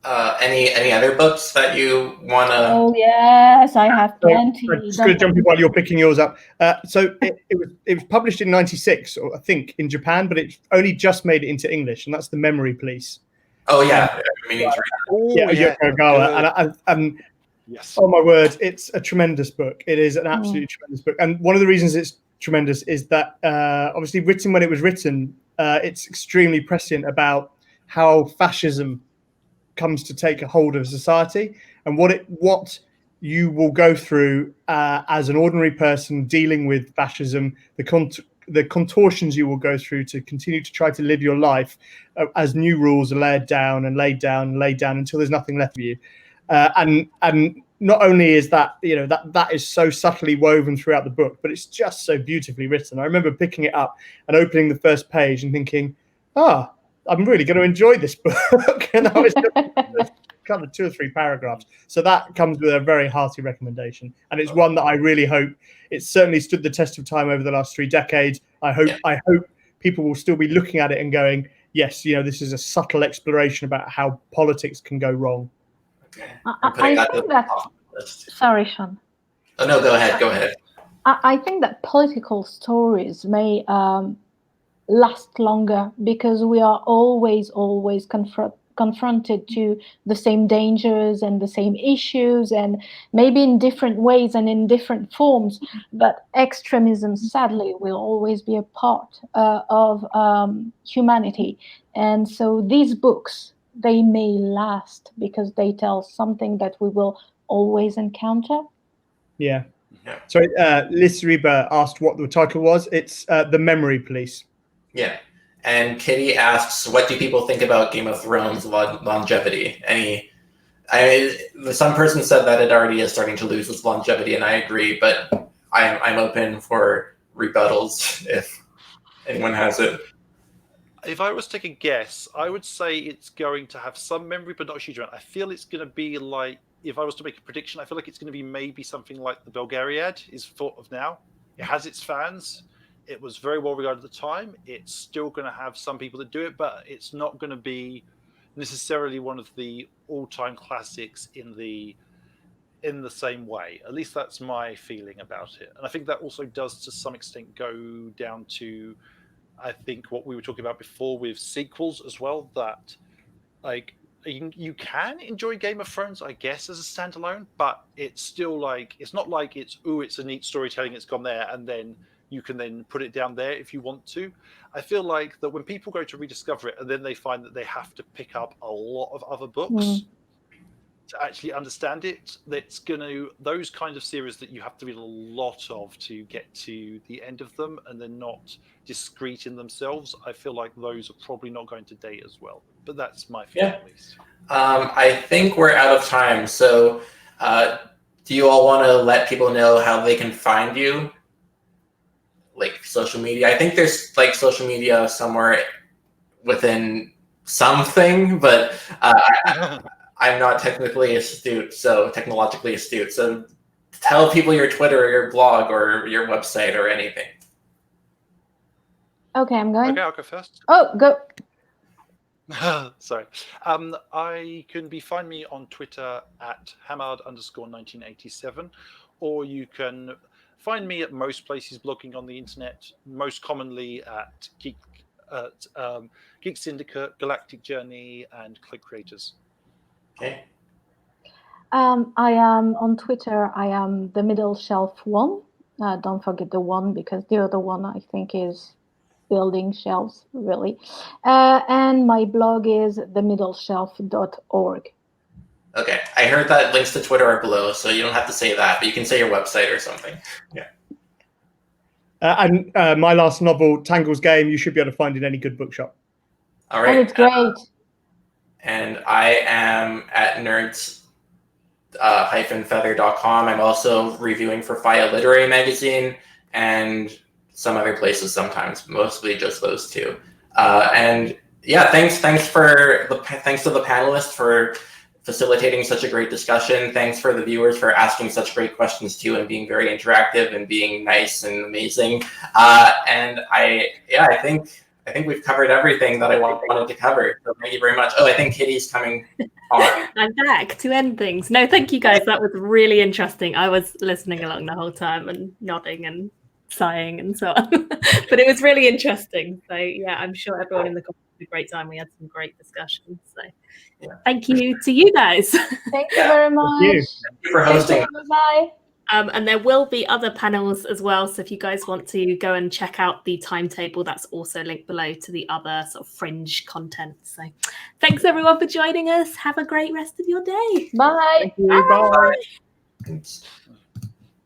Any other books that you wanna? Oh yes, I have plenty. I'm just going to jump in while you're picking yours up. So it was published in '96, or I think, in Japan, but it only just made it into English, and that's The Memory Police. Oh yeah, Menagerie. Yoko Ogawa. And yes. oh my word, it's a tremendous book. It is an absolutely tremendous book. And one of the reasons it's tremendous is that obviously written when it was written, it's extremely prescient about how fascism comes to take a hold of society, and what you will go through as an ordinary person dealing with fascism, the contortions you will go through to continue to try to live your life as new rules are laid down and laid down and laid down until there's nothing left of you. And not only is that, that is so subtly woven throughout the book, but it's just so beautifully written. I remember picking it up and opening the first page and thinking, I'm really going to enjoy this book. And I was kind of 2 or 3 paragraphs. So that comes with a very hearty recommendation. And it's one that I really hope, it's certainly stood the test of time over the last 3 decades. I hope people will still be looking at it and going, yes, this is a subtle exploration about how politics can go wrong. Okay. I think that. Sorry, Sean. Oh no, go ahead. I think that political stories may last longer because we are always confronted to the same dangers and the same issues, and maybe in different ways and in different forms. But extremism, sadly, will always be a part of humanity. And so these books, they may last because they tell something that we will always encounter. Yeah. So Liz Reba asked what the title was. It's The Memory Police. Yeah. And Kitty asks, what do people think about Game of Thrones longevity? Some person said that it already is starting to lose its longevity, and I agree, but I'm open for rebuttals if anyone has it. If I was to take a guess, I would say it's going to have some memory, but not a huge amount. I feel it's going to be like, if I was to make a prediction, I feel like it's going to be maybe something like the Belgariad is thought of now. It has its fans. It was very well regarded at the time. It's still going to have some people that do it, but it's not going to be necessarily one of the all-time classics in the same way. At least that's my feeling about it. And I think that also does, to some extent, go down to, I think, what we were talking about before with sequels as well, that like you can enjoy Game of Thrones, I guess, as a standalone, but it's still like it's not like it's a neat storytelling, it's gone there, and then you can then put it down there if you want to. I feel like that when people go to rediscover it and then they find that they have to pick up a lot of other books to actually understand it, those kind of series that you have to read a lot of to get to the end of them, and they're not discrete in themselves. I feel like those are probably not going to date as well. But that's my feeling, at least. I think we're out of time. So do you all want to let people know how they can find you? Like social media? I think there's like social media somewhere within something, but I'm not technically astute, technologically astute. So tell people your Twitter or your blog or your website or anything. Okay, I'm going. Okay, I'll go first. Oh, go. Sorry. I can find me on Twitter at Hamad_1987, or you can find me at most places blogging on the internet, most commonly at Geek Syndicate, Galactic Journey, and Click Creators. Okay. I am on Twitter. I am the Middle Shelf One. Don't forget the one, because the other one I think is building shelves, really. And my blog is themiddleshelf.org. Okay, I heard that links to Twitter are below, so you don't have to say that, but you can say your website or something. Yeah. And my last novel, Tangle's Game, you should be able to find in any good bookshop. All right. And it's great. And I am at nerds-feather.com. I'm also reviewing for Fire Literary Magazine and some other places sometimes, mostly just those two. And yeah, thanks to the panelists for facilitating such a great discussion. Thanks for the viewers for asking such great questions too, and being very interactive and being nice and amazing. And I think we've covered everything that I wanted to cover. So thank you very much. Oh, I think Kitty's coming on. I'm back to end things. No, thank you guys. That was really interesting. I was listening along the whole time and nodding and sighing and so on. But it was really interesting. So yeah, I'm sure everyone in the comments had a great time. We had some great discussions. So thank you to you guys. Thank you very much. Thank you. Thank you for hosting. Bye. And there will be other panels as well. So if you guys want to go and check out the timetable, that's also linked below to the other sort of fringe content. So thanks everyone for joining us. Have a great rest of your day. Bye. Thank you. Bye. Thanks.